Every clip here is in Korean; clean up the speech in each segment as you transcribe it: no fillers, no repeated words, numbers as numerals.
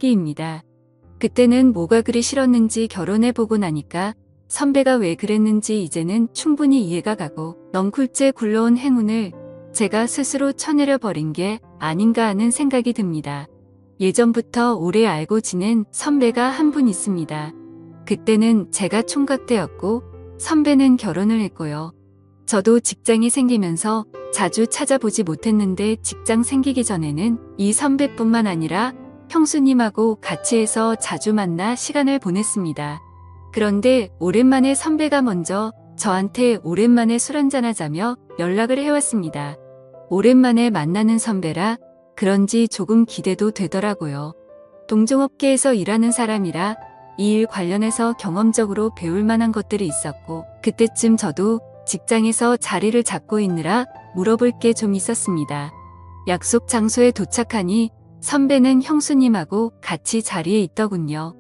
시기입니다. 그때는 뭐가 그리 싫었는지 결혼해보고 나니까 선배가 왜 그랬는지 이제는 충분히 이해가 가고 넝쿨째 굴러온 행운을 제가 스스로 쳐내려버린 게 아닌가 하는 생각이 듭니다. 예전부터 오래 알고 지낸 선배가 한 분 있습니다. 그때는 제가 총각 때였고 선배는 결혼을 했고요. 저도 직장이 생기면서 자주 찾아보지 못했는데 직장 생기기 전에는 이 선배뿐만 아니라 형수님하고 같이 해서 자주 만나 시간을 보냈습니다. 그런데 오랜만에 선배가 먼저 저한테 오랜만에 술 한잔하자며 연락을 해왔습니다. 오랜만에 만나는 선배라 그런지 조금 기대도 되더라고요. 동종업계에서 일하는 사람이라 이 일 관련해서 경험적으로 배울 만한 것들이 있었고 그때쯤 저도 직장에서 자리를 잡고 있느라 물어볼 게 좀 있었습니다. 약속 장소에 도착하니 선배는 형수님하고 같이 자리에 있더군요.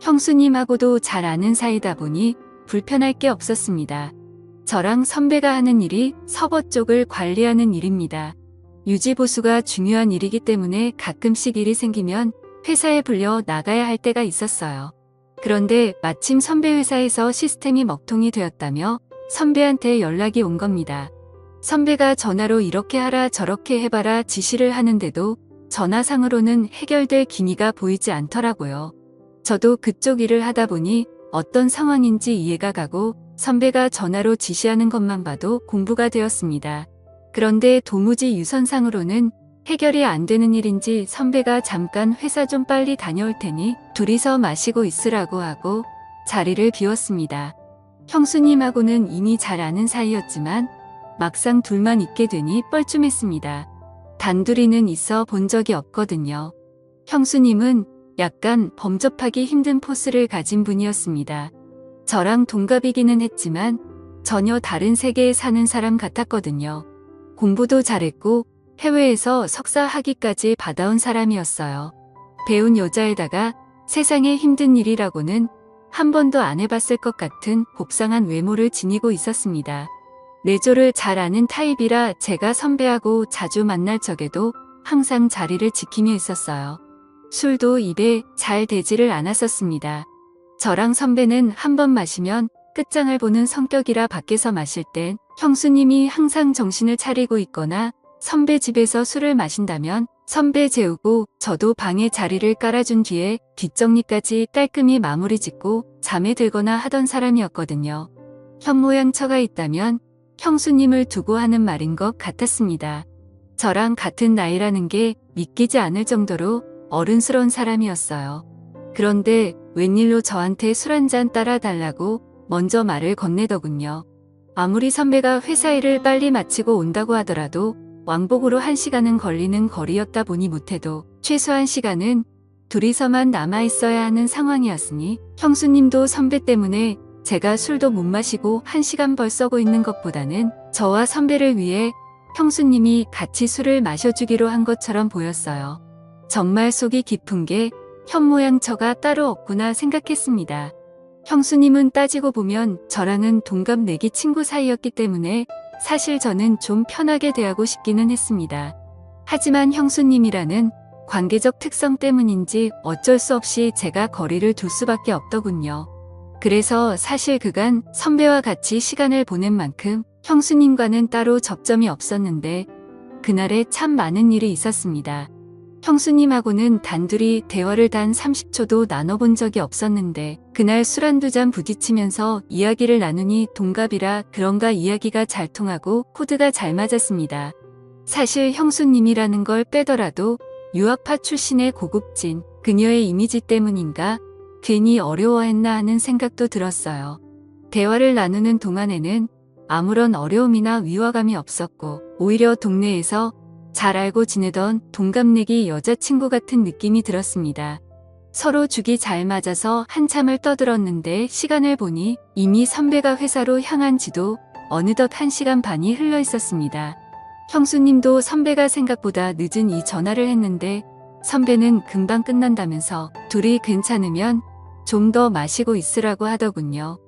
형수님하고도 잘 아는 사이다 보니 불편할 게 없었습니다. 저랑 선배가 하는 일이 서버 쪽을 관리하는 일입니다. 유지보수가 중요한 일이기 때문에 가끔씩 일이 생기면 회사에 불려 나가야 할 때가 있었어요. 그런데 마침 선배 회사에서 시스템이 먹통이 되었다며 선배한테 연락이 온 겁니다. 선배가 전화로 이렇게 하라 저렇게 해봐라 지시를 하는데도 전화상으로는 해결될 기미가 보이지 않더라고요. 저도 그쪽 일을 하다 보니 어떤 상황인지 이해가 가고 선배가 전화로 지시하는 것만 봐도 공부가 되었습니다. 그런데 도무지 유선상으로는 해결이 안 되는 일인지 선배가 잠깐 회사 좀 빨리 다녀올 테니 둘이서 마시고 있으라고 하고 자리를 비웠습니다. 형수님하고는 이미 잘 아는 사이였지만 막상 둘만 있게 되니 뻘쭘했습니다. 단둘이는 있어 본 적이 없거든요. 형수님은 약간 범접하기 힘든 포스를 가진 분이었습니다. 저랑 동갑이기는 했지만 전혀 다른 세계에 사는 사람 같았거든요. 공부도 잘했고 해외에서 석사 학위까지 받아온 사람이었어요. 배운 여자에다가 세상에 힘든 일이라고는 한 번도 안 해봤을 것 같은 곱상한 외모를 지니고 있었습니다. 내조를 잘 아는 타입이라 제가 선배하고 자주 만날 적에도 항상 자리를 지키며 있었어요. 술도 입에 잘 대지를 않았었습니다. 저랑 선배는 한 번 마시면 끝장을 보는 성격이라 밖에서 마실 땐 형수님이 항상 정신을 차리고 있거나 선배 집에서 술을 마신다면 선배 재우고 저도 방에 자리를 깔아준 뒤에 뒷정리까지 깔끔히 마무리 짓고 잠에 들거나 하던 사람이었거든요. 현모양처가 있다면 형수님을 두고 하는 말인 것 같았습니다. 저랑 같은 나이라는 게 믿기지 않을 정도로 어른스러운 사람이었어요. 그런데 웬일로 저한테 술 한잔 따라달라고 먼저 말을 건네더군요. 아무리 선배가 회사 일을 빨리 마치고 온다고 하더라도 왕복으로 1시간은 걸리는 거리였다 보니 못해도 최소한 시간은 둘이서만 남아있어야 하는 상황이었으니 형수님도 선배 때문에 제가 술도 못 마시고 1시간 벌 써고 있는 것보다는 저와 선배를 위해 형수님이 같이 술을 마셔주기로 한 것처럼 보였어요. 정말 속이 깊은 게 현모양처가 따로 없구나 생각했습니다. 형수님은 따지고 보면 저랑은 동갑 내기 친구 사이였기 때문에 사실 저는 좀 편하게 대하고 싶기는 했습니다. 하지만 형수님이라는 관계적 특성 때문인지 어쩔 수 없이 제가 거리를 둘 수밖에 없더군요. 그래서 사실 그간 선배와 같이 시간을 보낸 만큼 형수님과는 따로 접점이 없었는데 그날에 참 많은 일이 있었습니다. 형수님하고는 단둘이 대화를 단 30초도 나눠본 적이 없었는데 그날 술 한두 잔 부딪히면서 이야기를 나누니 동갑이라 그런가 이야기가 잘 통하고 코드가 잘 맞았습니다. 사실 형수님이라는 걸 빼더라도 유학파 출신의 고급진 그녀의 이미지 때문인가 괜히 어려워했나 하는 생각도 들었어요. 대화를 나누는 동안에는 아무런 어려움이나 위화감이 없었고 오히려 동네에서 잘 알고 지내던 동갑내기 여자친구 같은 느낌이 들었습니다. 서로 죽이 잘 맞아서 한참을 떠들었는데 시간을 보니 이미 선배가 회사로 향한 지도 어느덧 1시간 반이 흘러 있었습니다. 형수님도 선배가 생각보다 늦은 이 전화를 했는데 선배는 금방 끝난다면서 둘이 괜찮으면 좀 더 마시고 있으라고 하더군요.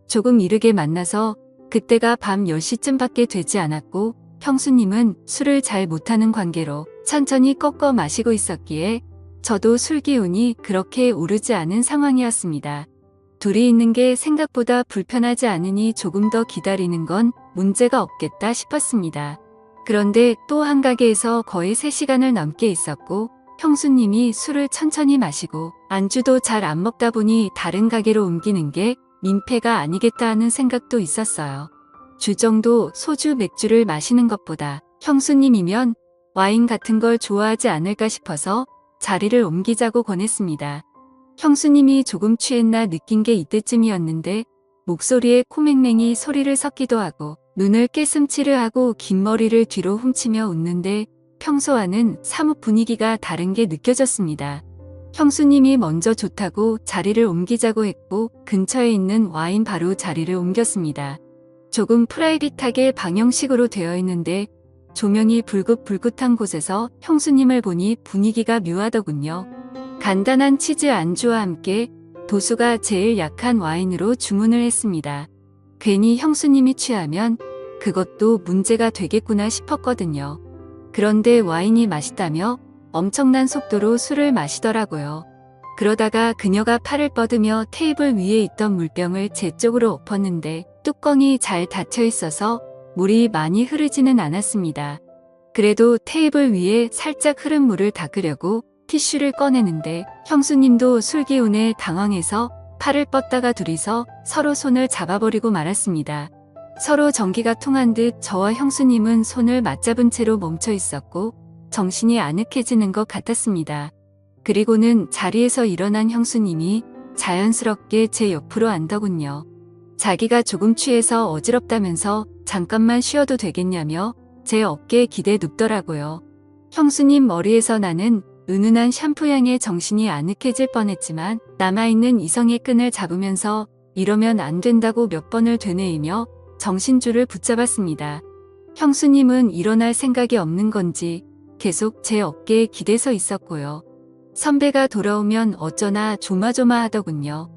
조금 이르게 만나서 그때가 밤 10시쯤밖에 되지 않았고 형수님은 술을 잘 못하는 관계로 천천히 꺾어 마시고 있었기에 저도 술 기운이 그렇게 오르지 않은 상황이었습니다. 둘이 있는 게 생각보다 불편하지 않으니 조금 더 기다리는 건 문제가 없겠다 싶었습니다. 그런데 또 한 가게에서 거의 3시간을 넘게 있었고 형수님이 술을 천천히 마시고 안주도 잘 안 먹다 보니 다른 가게로 옮기는 게 민폐가 아니겠다 하는 생각도 있었어요. 주정도 소주 맥주를 마시는 것보다 형수님이면 와인 같은 걸 좋아하지 않을까 싶어서 자리를 옮기자고 권했습니다. 형수님이 조금 취했나 느낀 게 이때쯤이었는데 목소리에 코맹맹이 소리를 섞기도 하고 눈을 깨슴치르 하고 긴 머리를 뒤로 훔치며 웃는데 평소와는 사뭇 분위기가 다른 게 느껴졌습니다. 형수님이 먼저 좋다고 자리를 옮기자고 했고 근처에 있는 와인 바로 자리를 옮겼습니다. 조금 프라이빗하게 방형식으로 되어 있는데 조명이 불긋불긋한 곳에서 형수님을 보니 분위기가 묘하더군요. 간단한 치즈 안주와 함께 도수가 제일 약한 와인으로 주문을 했습니다. 괜히 형수님이 취하면 그것도 문제가 되겠구나 싶었거든요. 그런데 와인이 맛있다며 엄청난 속도로 술을 마시더라고요. 그러다가 그녀가 팔을 뻗으며 테이블 위에 있던 물병을 제 쪽으로 엎었는데 뚜껑이 잘 닫혀 있어서 물이 많이 흐르지는 않았습니다. 그래도 테이블 위에 살짝 흐른 물을 닦으려고 티슈를 꺼내는데 형수님도 술 기운에 당황해서 팔을 뻗다가 둘이서 서로 손을 잡아버리고 말았습니다. 서로 전기가 통한 듯 저와 형수님은 손을 맞잡은 채로 멈춰 있었고 정신이 아늑해지는 것 같았습니다. 그리고는 자리에서 일어난 형수님이 자연스럽게 제 옆으로 앉더군요. 자기가 조금 취해서 어지럽다면서 잠깐만 쉬어도 되겠냐며 제 어깨에 기대 눕더라고요. 형수님 머리에서 나는 은은한 샴푸 향에 정신이 아늑해질 뻔했지만 남아있는 이성의 끈을 잡으면서 이러면 안 된다고 몇 번을 되뇌이며 정신줄을 붙잡았습니다. 형수님은 일어날 생각이 없는 건지 계속 제 어깨에 기대서 있었고요. 선배가 돌아오면 어쩌나 조마조마하더군요.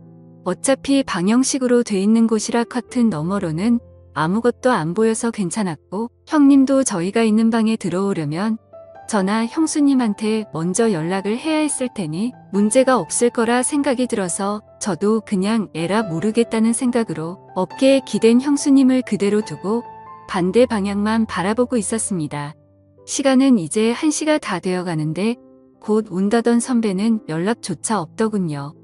어차피 방형식으로 돼 있는 곳이라 커튼 너머로는 아무것도 안 보여서 괜찮았고 형님도 저희가 있는 방에 들어오려면 저나 형수님한테 먼저 연락을 해야 했을 테니 문제가 없을 거라 생각이 들어서 저도 그냥 에라 모르겠다는 생각으로 어깨에 기댄 형수님을 그대로 두고 반대 방향만 바라보고 있었습니다. 시간은 이제 1시가 다 되어 가는데 곧 온다던 선배는 연락조차 없더군요.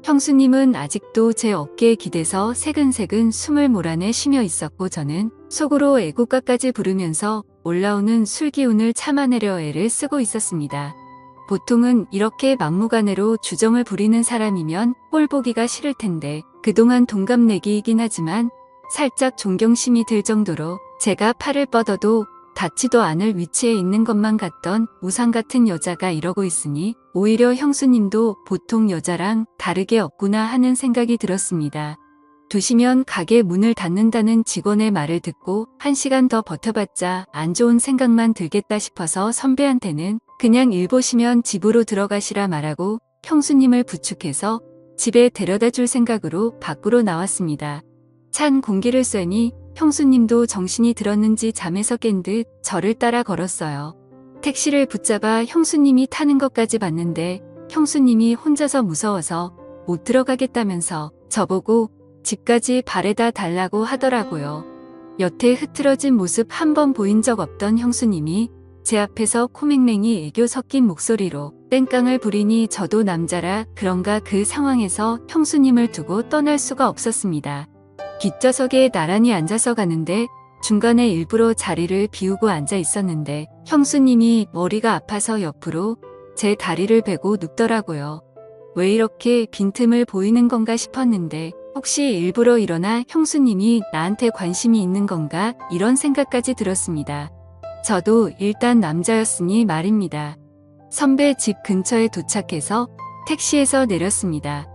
형수님은 아직도 제 어깨에 기대서 새근새근 숨을 몰아내 쉬며 있었고 저는 속으로 애국가까지 부르면서 올라오는 술 기운을 참아내려 애를 쓰고 있었습니다. 보통은 이렇게 막무가내로 주정을 부리는 사람이면 꼴 보기가 싫을 텐데 그동안 동갑내기이긴 하지만 살짝 존경심이 들 정도로 제가 팔을 뻗어도 닿지도 않을 위치에 있는 것만 같던 우상 같은 여자가 이러고 있으니 오히려 형수님도 보통 여자랑 다르게 없구나 하는 생각이 들었습니다. 2시면 가게 문을 닫는다는 직원의 말을 듣고 1시간 더 버텨봤자 안 좋은 생각만 들겠다 싶어서 선배한테는 그냥 일 보시면 집으로 들어가시라 말하고 형수님을 부축해서 집에 데려다 줄 생각으로 밖으로 나왔습니다. 찬 공기를 쐬니 형수님도 정신이 들었는지 잠에서 깬 듯 저를 따라 걸었어요. 택시를 붙잡아 형수님이 타는 것까지 봤는데 형수님이 혼자서 무서워서 못 들어가겠다면서 저보고 집까지 바래다 달라고 하더라고요. 여태 흐트러진 모습 한 번 보인 적 없던 형수님이 제 앞에서 코맹맹이 애교 섞인 목소리로 땡깡을 부리니 저도 남자라 그런가 그 상황에서 형수님을 두고 떠날 수가 없었습니다. 뒷좌석에 나란히 앉아서 가는데 중간에 일부러 자리를 비우고 앉아 있었는데 형수님이 머리가 아파서 옆으로 제 다리를 베고 눕더라고요. 왜 이렇게 빈틈을 보이는 건가 싶었는데 혹시 일부러 일어나 형수님이 나한테 관심이 있는 건가 이런 생각까지 들었습니다. 저도 일단 남자였으니 말입니다. 선배 집 근처에 도착해서 택시에서 내렸습니다.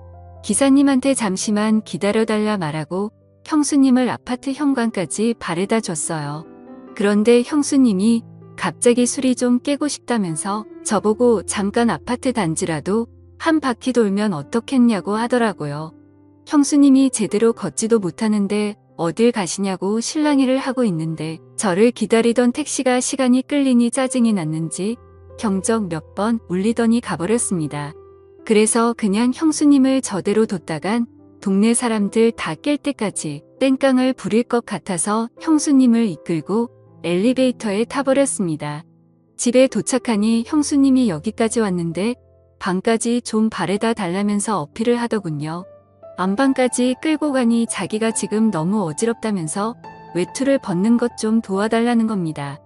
기사님한테 잠시만 기다려달라 말하고 형수님을 아파트 현관까지 바래다 줬어요. 그런데 형수님이 갑자기 술이 좀 깨고 싶다면서 저보고 잠깐 아파트 단지라도 한 바퀴 돌면 어떻겠냐고 하더라고요. 형수님이 제대로 걷지도 못하는데 어딜 가시냐고 실랑이를 하고 있는데 저를 기다리던 택시가 시간이 끌리니 짜증이 났는지 경적 몇 번 울리더니 가버렸습니다. 그래서 그냥 형수님을 저대로 뒀다간 동네 사람들 다 깰 때까지 땡깡을 부릴 것 같아서 형수님을 이끌고 엘리베이터에 타버렸습니다. 집에 도착하니 형수님이 여기까지 왔는데 방까지 좀 바래다 달라면서 어필을 하더군요. 안방까지 끌고 가니 자기가 지금 너무 어지럽다면서 외투를 벗는 것 좀 도와달라는 겁니다.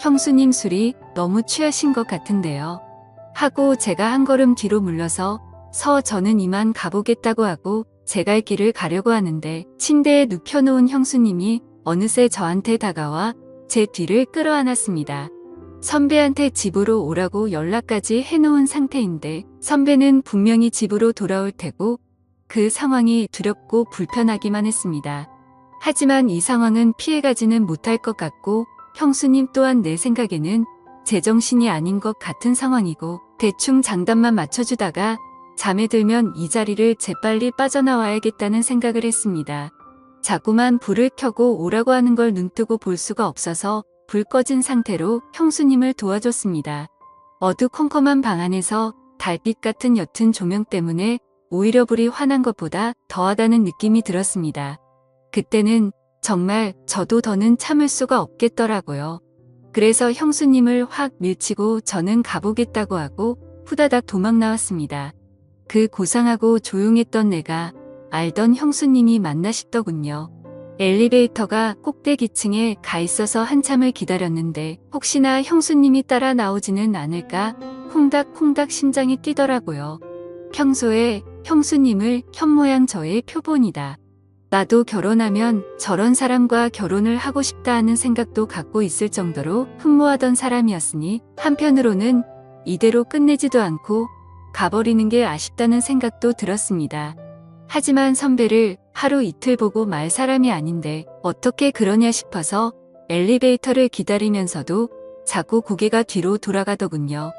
형수님 술이 너무 취하신 것 같은데요. 하고 제가 한 걸음 뒤로 물러서 저는 이만 가보겠다고 하고 제 갈 길을 가려고 하는데 침대에 눕혀놓은 형수님이 어느새 저한테 다가와 제 뒤를 끌어안았습니다. 선배한테 집으로 오라고 연락까지 해놓은 상태인데 선배는 분명히 집으로 돌아올 테고 그 상황이 두렵고 불편하기만 했습니다. 하지만 이 상황은 피해가지는 못할 것 같고 형수님 또한 내 생각에는 제정신이 아닌 것 같은 상황이고 대충 장단만 맞춰주다가 잠에 들면 이 자리를 재빨리 빠져나와야겠다는 생각을 했습니다. 자꾸만 불을 켜고 오라고 하는 걸 눈뜨고 볼 수가 없어서 불 꺼진 상태로 형수님을 도와줬습니다. 어두컴컴한 방 안에서 달빛 같은 옅은 조명 때문에 오히려 불이 환한 것보다 더하다는 느낌이 들었습니다. 그때는 정말 저도 더는 참을 수가 없겠더라고요. 그래서 형수님을 확 밀치고 저는 가보겠다고 하고 후다닥 도망 나왔습니다. 그 고상하고 조용했던 내가 알던 형수님이 맞나 싶더군요. 엘리베이터가 꼭대기층에 가 있어서 한참을 기다렸는데 혹시나 형수님이 따라 나오지는 않을까 콩닥콩닥 심장이 뛰더라고요. 평소에 형수님을 현모양 저의 표본이다. 나도 결혼하면 저런 사람과 결혼을 하고 싶다 하는 생각도 갖고 있을 정도로 흠모하던 사람이었으니 한편으로는 이대로 끝내지도 않고 가버리는 게 아쉽다는 생각도 들었습니다. 하지만 선배를 하루 이틀 보고 말 사람이 아닌데 어떻게 그러냐 싶어서 엘리베이터를 기다리면서도 자꾸 고개가 뒤로 돌아가더군요.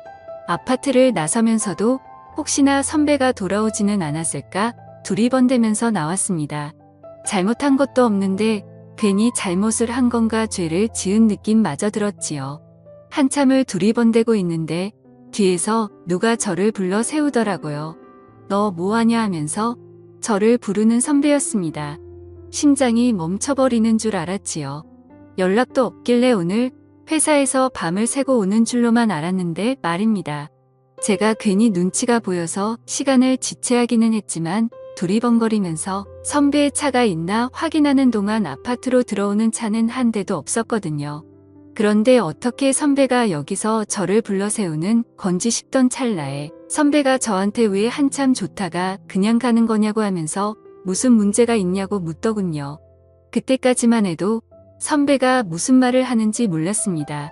아파트를 나서면서도 혹시나 선배가 돌아오지는 않았을까 두리번대면서 나왔습니다. 잘못한 것도 없는데 괜히 잘못을 한 건가 죄를 지은 느낌마저 들었지요. 한참을 두리번대고 있는데 뒤에서 누가 저를 불러 세우더라고요. 너 뭐하냐 하면서 저를 부르는 선배였습니다. 심장이 멈춰버리는 줄 알았지요. 연락도 없길래 오늘 회사에서 밤을 새고 오는 줄로만 알았는데 말입니다. 제가 괜히 눈치가 보여서 시간을 지체하기는 했지만 두리번거리면서 선배의 차가 있나 확인하는 동안 아파트로 들어오는 차는 한 대도 없었거든요. 그런데 어떻게 선배가 여기서 저를 불러 세우는 건지 싶던 찰나에 선배가 저한테 왜 한참 좋다가 그냥 가는 거냐고 하면서 무슨 문제가 있냐고 묻더군요. 그때까지만 해도 선배가 무슨 말을 하는지 몰랐습니다.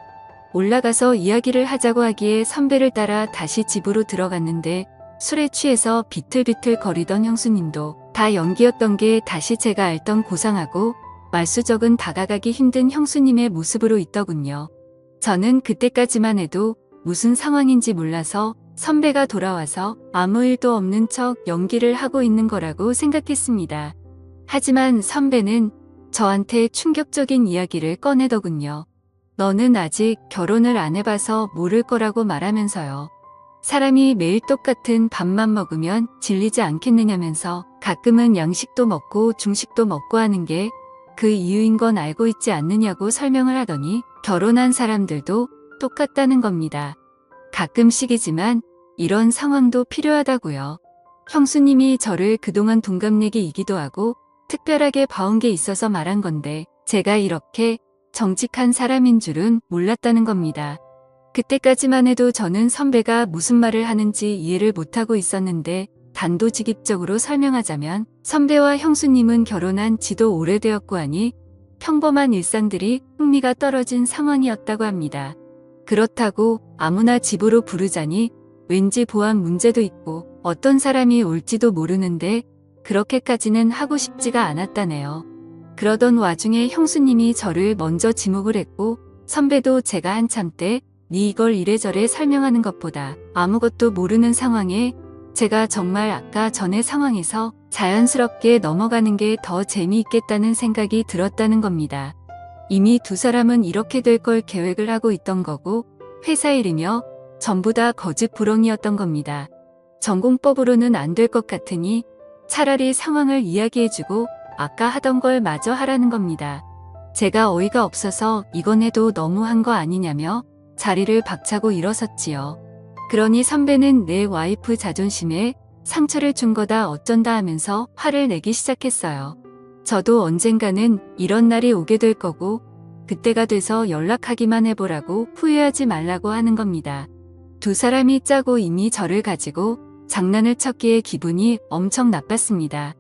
올라가서 이야기를 하자고 하기에 선배를 따라 다시 집으로 들어갔는데 술에 취해서 비틀비틀 거리던 형수님도 다 연기였던 게 다시 제가 알던 고상하고 말수적은 다가가기 힘든 형수님의 모습으로 있더군요. 저는 그때까지만 해도 무슨 상황인지 몰라서 선배가 돌아와서 아무 일도 없는 척 연기를 하고 있는 거라고 생각했습니다. 하지만 선배는 저한테 충격적인 이야기를 꺼내더군요. 너는 아직 결혼을 안 해봐서 모를 거라고 말하면서요. 사람이 매일 똑같은 밥만 먹으면 질리지 않겠느냐면서 가끔은 양식도 먹고 중식도 먹고 하는 게 그 이유인 건 알고 있지 않느냐고 설명을 하더니 결혼한 사람들도 똑같다는 겁니다. 가끔씩이지만 이런 상황도 필요하다고요. 형수님이 저를 그동안 동갑내기이기도 하고 특별하게 봐온 게 있어서 말한 건데 제가 이렇게 정직한 사람인 줄은 몰랐다는 겁니다. 그때까지만 해도 저는 선배가 무슨 말을 하는지 이해를 못하고 있었는데 단도직입적으로 설명하자면 선배와 형수님은 결혼한 지도 오래되었고 하니 평범한 일상들이 흥미가 떨어진 상황이었다고 합니다. 그렇다고 아무나 집으로 부르자니 왠지 보안 문제도 있고 어떤 사람이 올지도 모르는데 그렇게까지는 하고 싶지가 않았다네요. 그러던 와중에 형수님이 저를 먼저 지목을 했고 선배도 제가 한참 때 네 이걸 이래저래 설명하는 것보다 아무것도 모르는 상황에 제가 정말 아까 전의 상황에서 자연스럽게 넘어가는 게 더 재미있겠다는 생각이 들었다는 겁니다. 이미 두 사람은 이렇게 될 걸 계획을 하고 있던 거고 회사 일이며 전부 다 거짓부렁이었던 겁니다. 전공법으로는 안 될 것 같으니 차라리 상황을 이야기해주고 아까 하던 걸 마저 하라는 겁니다. 제가 어이가 없어서 이건 해도 너무한 거 아니냐며 자리를 박차고 일어섰지요. 그러니 선배는 내 와이프 자존심에 상처를 준 거다 어쩐다 하면서 화를 내기 시작했어요. 저도 언젠가는 이런 날이 오게 될 거고 그때가 돼서 연락하기만 해보라고 후회하지 말라고 하는 겁니다. 두 사람이 짜고 이미 저를 가지고 장난을 쳤기에 기분이 엄청 나빴습니다.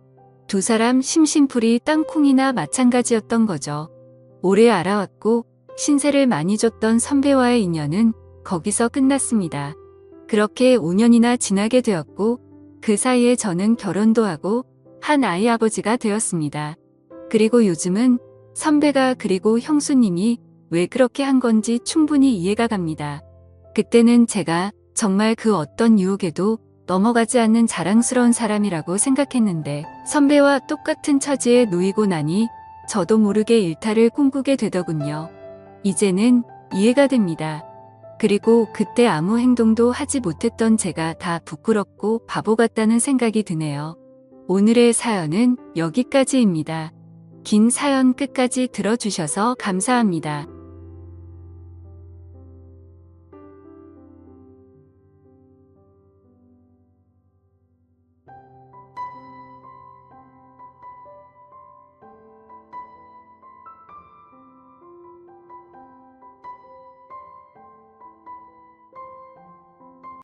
두 사람 심심풀이 땅콩이나 마찬가지였던 거죠. 오래 알아왔고 신세를 많이 줬던 선배와의 인연은 거기서 끝났습니다. 그렇게 5년이나 지나게 되었고 그 사이에 저는 결혼도 하고 한 아이 아버지가 되었습니다. 그리고 요즘은 선배가 그리고 형수님이 왜 그렇게 한 건지 충분히 이해가 갑니다. 그때는 제가 정말 그 어떤 유혹에도 넘어가지 않는 자랑스러운 사람이라고 생각했는데 선배와 똑같은 처지에 놓이고 나니 저도 모르게 일탈을 꿈꾸게 되더군요. 이제는 이해가 됩니다. 그리고 그때 아무 행동도 하지 못했던 제가 다 부끄럽고 바보 같다는 생각이 드네요. 오늘의 사연은 여기까지입니다. 긴 사연 끝까지 들어주셔서 감사합니다.